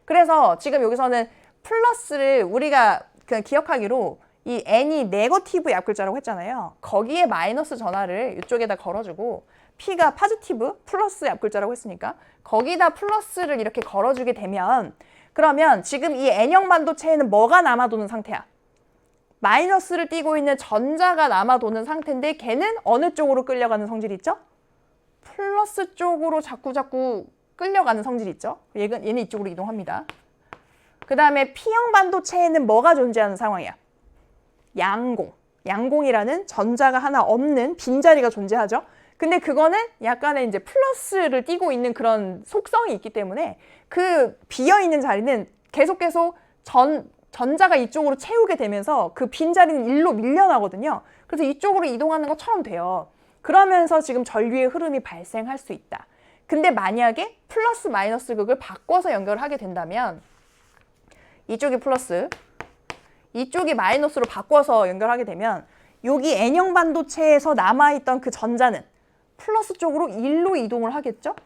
그래서 지금 여기서는 플러스를 우리가 그냥 기억하기로 이 N이 네거티브 약글자라고 했잖아요. 거기에 마이너스 전하를 이쪽에다 걸어주고 P가 파지티브 플러스 약글자라고 했으니까 거기다 플러스를 이렇게 걸어주게 되면 그러면 지금 이 N형 반도체에는 뭐가 남아도는 상태야? 마이너스를 띠고 있는 전자가 남아도는 상태인데 걔는 어느 쪽으로 끌려가는 성질이 있죠? 플러스 쪽으로 자꾸 끌려가는 성질이 있죠? 얘는 이쪽으로 이동합니다. 그 다음에 P형 반도체에는 뭐가 존재하는 상황이야? 양공. 양공이라는 전자가 하나 없는 빈자리가 존재하죠. 근데 그거는 약간의 이제 플러스를 띠고 있는 그런 속성이 있기 때문에 그 비어있는 자리는 계속 전자가 이쪽으로 채우게 되면서 그 빈자리는 일로 밀려나거든요. 그래서 이쪽으로 이동하는 것처럼 돼요. 그러면서 지금 전류의 흐름이 발생할 수 있다. 근데 만약에 플러스 마이너스 극을 바꿔서 연결을 하게 된다면 이쪽이 플러스, 이쪽이 마이너스로 바꿔서 연결하게 되면 여기 N형 반도체에서 남아있던 그 전자는 플러스 쪽으로 일로 이동을 하겠죠?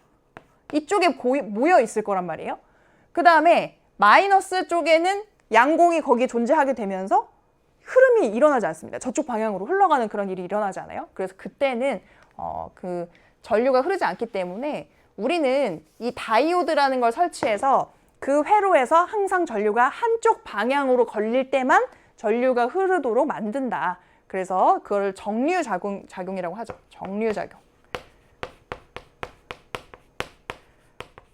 이쪽에 모여 있을 거란 말이에요. 그 다음에 마이너스 쪽에는 양공이 거기에 존재하게 되면서 흐름이 일어나지 않습니다. 저쪽 방향으로 흘러가는 그런 일이 일어나지 않아요. 그래서 그때는 그 전류가 흐르지 않기 때문에 우리는 이 다이오드라는 걸 설치해서 그 회로에서 항상 전류가 한쪽 방향으로 걸릴 때만 전류가 흐르도록 만든다. 그래서 그걸 정류작용이라고 하죠. 정류작용.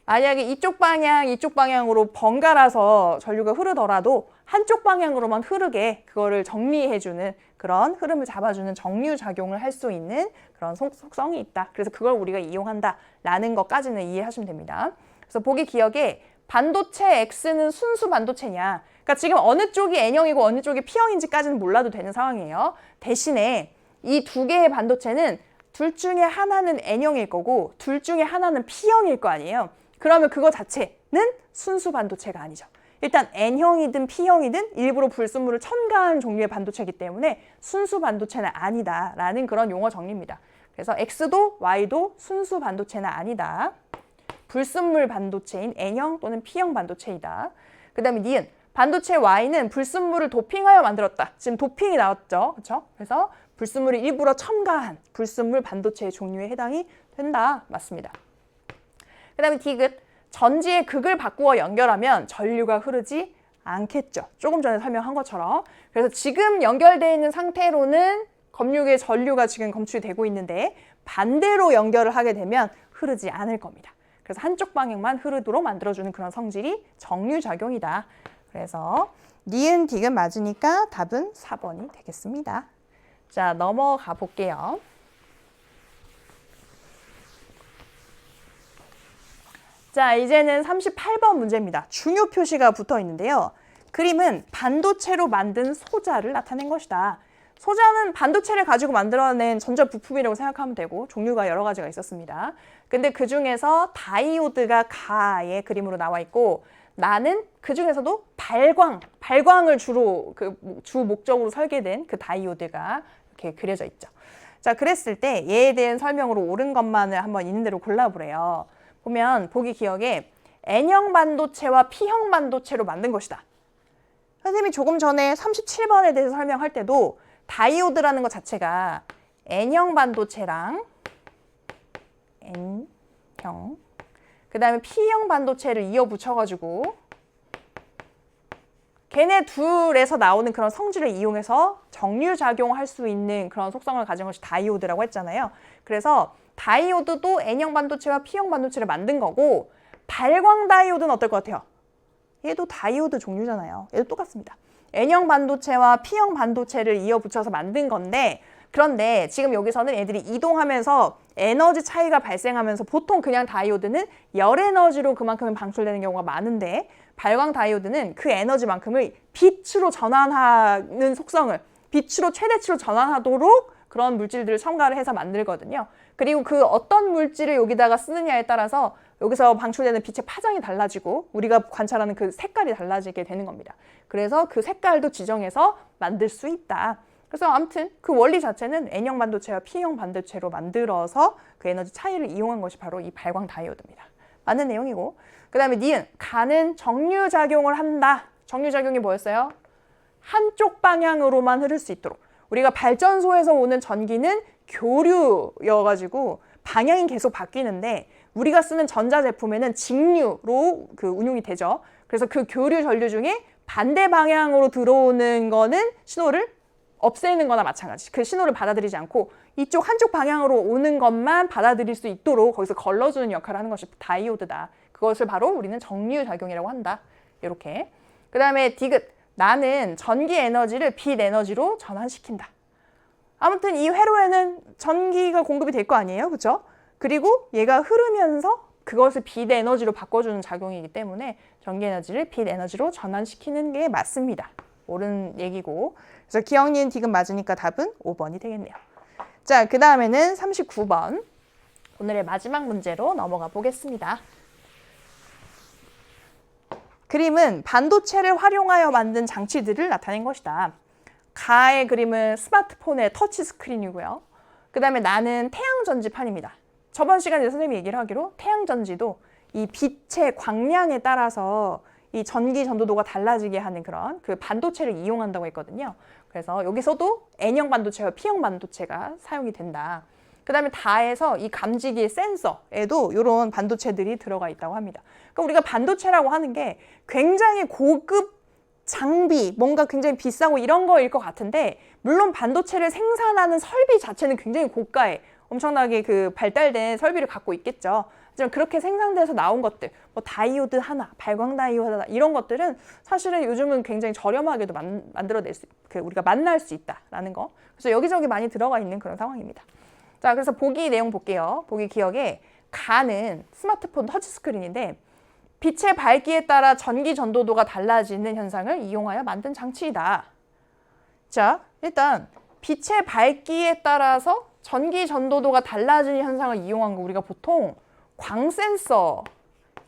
만약에 이쪽 방향으로 번갈아서 전류가 흐르더라도 한쪽 방향으로만 흐르게 그거를 정리해주는 그런 흐름을 잡아주는 정류작용을 할 수 있는 그런 속성이 있다. 그래서 그걸 우리가 이용한다라는 것까지는 이해하시면 됩니다. 그래서 보기 기억에 반도체 X는 순수 반도체냐. 그러니까 지금 어느 쪽이 N형이고 어느 쪽이 P형인지까지는 몰라도 되는 상황이에요. 대신에 이 두 개의 반도체는 둘 중에 하나는 N형일 거고 둘 중에 하나는 P형일 거 아니에요. 그러면 그거 자체는 순수 반도체가 아니죠. 일단 N형이든 P형이든 일부러 불순물을 첨가한 종류의 반도체이기 때문에 순수 반도체는 아니다라는 그런 용어 정리입니다. 그래서 X도 Y도 순수 반도체는 아니다. 불순물 반도체인 N형 또는 P형 반도체이다. 그 다음에 니은 반도체 Y는 불순물을 도핑하여 만들었다. 지금 도핑이 나왔죠. 그렇죠? 그래서 불순물을 일부러 첨가한 불순물 반도체의 종류에 해당이 된다. 맞습니다. 그 다음에 디귿, 전지의 극을 바꾸어 연결하면 전류가 흐르지 않겠죠. 조금 전에 설명한 것처럼. 그래서 지금 연결되어 있는 상태로는 검류계 전류가 지금 검출되고 있는데 반대로 연결을 하게 되면 흐르지 않을 겁니다. 그래서 한쪽 방향만 흐르도록 만들어주는 그런 성질이 정류작용이다. 그래서 니은, 디귿 맞으니까 답은 4번이 되겠습니다. 자, 넘어가 볼게요. 자, 이제는 38번 문제입니다. 중요 표시가 붙어 있는데요. 그림은 반도체로 만든 소자를 나타낸 것이다. 소자는 반도체를 가지고 만들어낸 전자 부품이라고 생각하면 되고 종류가 여러 가지가 있었습니다. 근데 그 중에서 다이오드가 가의 그림으로 나와 있고 나는 그 중에서도 발광을 주로 주 목적으로 설계된 그 다이오드가 이렇게 그려져 있죠. 자, 그랬을 때 얘에 대한 설명으로 옳은 것만을 한번 있는 대로 골라보래요. 보면 보기 기억에 N형 반도체와 P형 반도체로 만든 것이다. 선생님이 조금 전에 37번에 대해서 설명할 때도 다이오드라는 것 자체가 N형 반도체랑 N형 그 다음에 P형 반도체를 이어 붙여가지고 걔네 둘에서 나오는 그런 성질을 이용해서 정류작용할 수 있는 그런 속성을 가진 것이 다이오드라고 했잖아요. 그래서 다이오드도 N형 반도체와 P형 반도체를 만든 거고 발광 다이오드는 어떨 것 같아요? 얘도 다이오드 종류잖아요. 얘도 똑같습니다. N형 반도체와 P형 반도체를 이어 붙여서 만든 건데 그런데 지금 여기서는 애들이 이동하면서 에너지 차이가 발생하면서 보통 그냥 다이오드는 열 에너지로 그만큼 방출되는 경우가 많은데 발광 다이오드는 그 에너지만큼을 빛으로 전환하는 속성을 빛으로 최대치로 전환하도록 그런 물질들을 첨가를 해서 만들거든요. 그리고 그 어떤 물질을 여기다가 쓰느냐에 따라서 여기서 방출되는 빛의 파장이 달라지고 우리가 관찰하는 그 색깔이 달라지게 되는 겁니다. 그래서 그 색깔도 지정해서 만들 수 있다. 그래서 아무튼 그 원리 자체는 N형 반도체와 P형 반도체로 만들어서 그 에너지 차이를 이용한 것이 바로 이 발광 다이오드입니다. 맞는 내용이고 그 다음에 니은 가는 정류작용을 한다. 정류작용이 뭐였어요? 한쪽 방향으로만 흐를 수 있도록 우리가 발전소에서 오는 전기는 교류여가지고 방향이 계속 바뀌는데 우리가 쓰는 전자제품에는 직류로 그 운용이 되죠. 그래서 그 교류 전류 중에 반대 방향으로 들어오는 거는 신호를 없애는 거나 마찬가지. 그 신호를 받아들이지 않고 이쪽 한쪽 방향으로 오는 것만 받아들일 수 있도록 거기서 걸러주는 역할을 하는 것이 다이오드다. 그것을 바로 우리는 정류작용이라고 한다. 이렇게. 그 다음에 디귿. 나는 전기 에너지를 빛 에너지로 전환시킨다. 아무튼 이 회로에는 전기가 공급이 될 거 아니에요. 그렇죠? 그리고 얘가 흐르면서 그것을 빛 에너지로 바꿔주는 작용이기 때문에 전기 에너지를 빛 에너지로 전환시키는 게 맞습니다. 옳은 얘기고. 그래서 기억, 니은, 디귿 맞으니까 답은 5번이 되겠네요. 자, 그 다음에는 39번. 오늘의 마지막 문제로 넘어가 보겠습니다. 그림은 반도체를 활용하여 만든 장치들을 나타낸 것이다. 가의 그림은 스마트폰의 터치 스크린이고요. 그 다음에 나는 태양전지판입니다. 저번 시간에 선생님이 얘기를 하기로 태양전지도 이 빛의 광량에 따라서 이 전기 전도도가 달라지게 하는 그런 그 반도체를 이용한다고 했거든요. 그래서 여기서도 N형 반도체와 P형 반도체가 사용이 된다. 그 다음에 다에서 이 감지기 센서에도 이런 반도체들이 들어가 있다고 합니다. 그러니까 우리가 반도체라고 하는 게 굉장히 고급 장비, 뭔가 굉장히 비싸고 이런 거일 것 같은데 물론 반도체를 생산하는 설비 자체는 굉장히 고가의 엄청나게 그 발달된 설비를 갖고 있겠죠. 하지만 그렇게 생산돼서 나온 것들, 뭐 다이오드 하나, 발광 다이오드 하나 이런 것들은 사실은 요즘은 굉장히 저렴하게도 만들어낼 수, 우리가 만날 수 있다라는 거. 그래서 여기저기 많이 들어가 있는 그런 상황입니다. 자, 그래서 보기 내용 볼게요. 보기 기억에 가는 스마트폰 터치스크린인데 빛의 밝기에 따라 전기 전도도가 달라지는 현상을 이용하여 만든 장치이다. 자, 일단 빛의 밝기에 따라서 전기 전도도가 달라지는 현상을 이용한 거 우리가 보통 광센서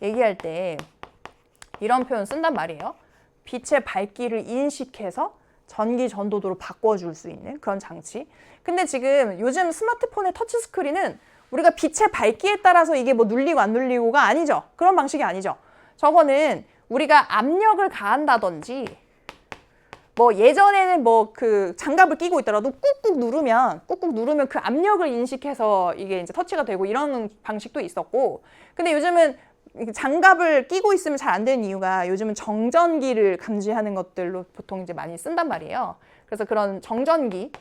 얘기할 때 이런 표현 쓴단 말이에요. 빛의 밝기를 인식해서 전기 전도도로 바꿔줄 수 있는 그런 장치. 근데 지금 요즘 스마트폰의 터치스크린은 우리가 빛의 밝기에 따라서 이게 뭐 눌리고 안 눌리고가 아니죠. 그런 방식이 아니죠. 저거는 우리가 압력을 가한다든지 뭐 예전에는 뭐 그 장갑을 끼고 있더라도 꾹꾹 누르면 그 압력을 인식해서 이게 이제 터치가 되고 이런 방식도 있었고 근데 요즘은 장갑을 끼고 있으면 잘 안 되는 이유가 요즘은 정전기를 감지하는 것들로 보통 이제 많이 쓴단 말이에요. 그래서 그런 정전기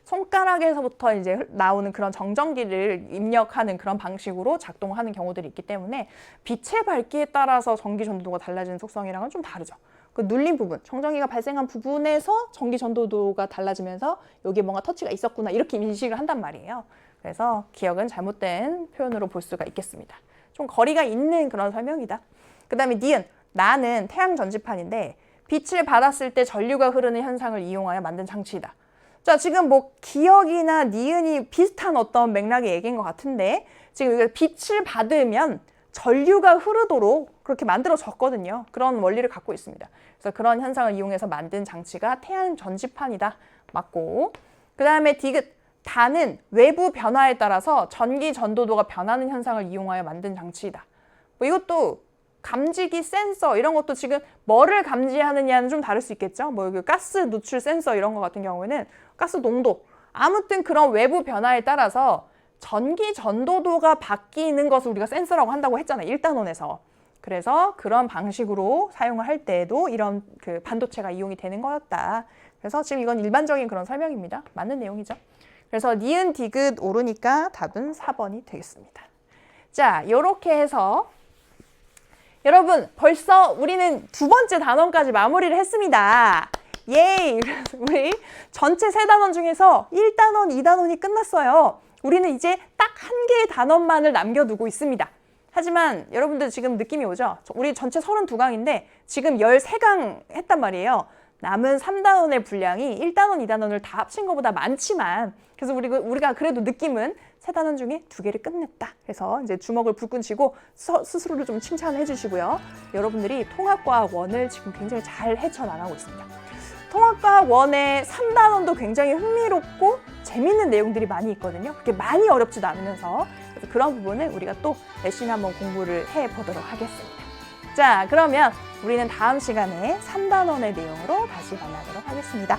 손가락에서부터 이제 나오는 그런 정전기를 입력하는 그런 방식으로 작동하는 경우들이 있기 때문에 빛의 밝기에 따라서 전기 전도도가 달라지는 속성이랑은 좀 다르죠. 그 눌린 부분, 정전기가 발생한 부분에서 전기 전도도가 달라지면서 여기에 뭔가 터치가 있었구나 이렇게 인식을 한단 말이에요. 그래서 기억은 잘못된 표현으로 볼 수가 있겠습니다. 좀 거리가 있는 그런 설명이다. 그 다음에 니은, 나는 태양 전지판인데 빛을 받았을 때 전류가 흐르는 현상을 이용하여 만든 장치이다. 자, 지금 뭐 기억이나 니은이 비슷한 어떤 맥락의 얘기인 것 같은데 지금 빛을 받으면 전류가 흐르도록 그렇게 만들어졌거든요. 그런 원리를 갖고 있습니다. 그래서 그런 현상을 이용해서 만든 장치가 태양 전지판이다. 맞고. 그 다음에 디귿, 다는 외부 변화에 따라서 전기 전도도가 변하는 현상을 이용하여 만든 장치이다. 뭐 이것도 감지기 센서 이런 것도 지금 뭐를 감지하느냐는 좀 다를 수 있겠죠. 뭐 가스 누출 센서 이런 거 같은 경우에는 가스 농도, 아무튼 그런 외부 변화에 따라서 전기 전도도가 바뀌는 것을 우리가 센서라고 한다고 했잖아요. 1단원에서. 그래서 그런 방식으로 사용을 할 때에도 이런 그 반도체가 이용이 되는 거였다. 그래서 지금 이건 일반적인 그런 설명입니다. 맞는 내용이죠. 그래서 니은 디귿 오르니까 답은 4번이 되겠습니다. 자, 이렇게 해서 여러분 벌써 우리는 두 번째 단원까지 마무리를 했습니다. 예이! 우리 전체 세 단원 중에서 1단원, 2단원이 끝났어요. 우리는 이제 딱 한 개의 단원만을 남겨두고 있습니다. 하지만 여러분들 지금 느낌이 오죠? 우리 전체 32강인데 지금 13강 했단 말이에요. 남은 3단원의 분량이 1단원, 2단원을 다 합친 것보다 많지만 그래서 우리가 그래도 느낌은 3단원 중에 2개를 끝냈다. 그래서 이제 주먹을 불끈 쥐고 스스로를 좀 칭찬해 주시고요. 여러분들이 통합과학 1을 지금 굉장히 잘 헤쳐나가고 있습니다. 통합과학 1의 3단원도 굉장히 흥미롭고 재밌는 내용들이 많이 있거든요. 그렇게 많이 어렵지도 않으면서 그래서 그런 부분을 우리가 또 열심히 한번 공부를 해보도록 하겠습니다. 자, 그러면 우리는 다음 시간에 3단원의 내용으로 다시 만나도록 하겠습니다.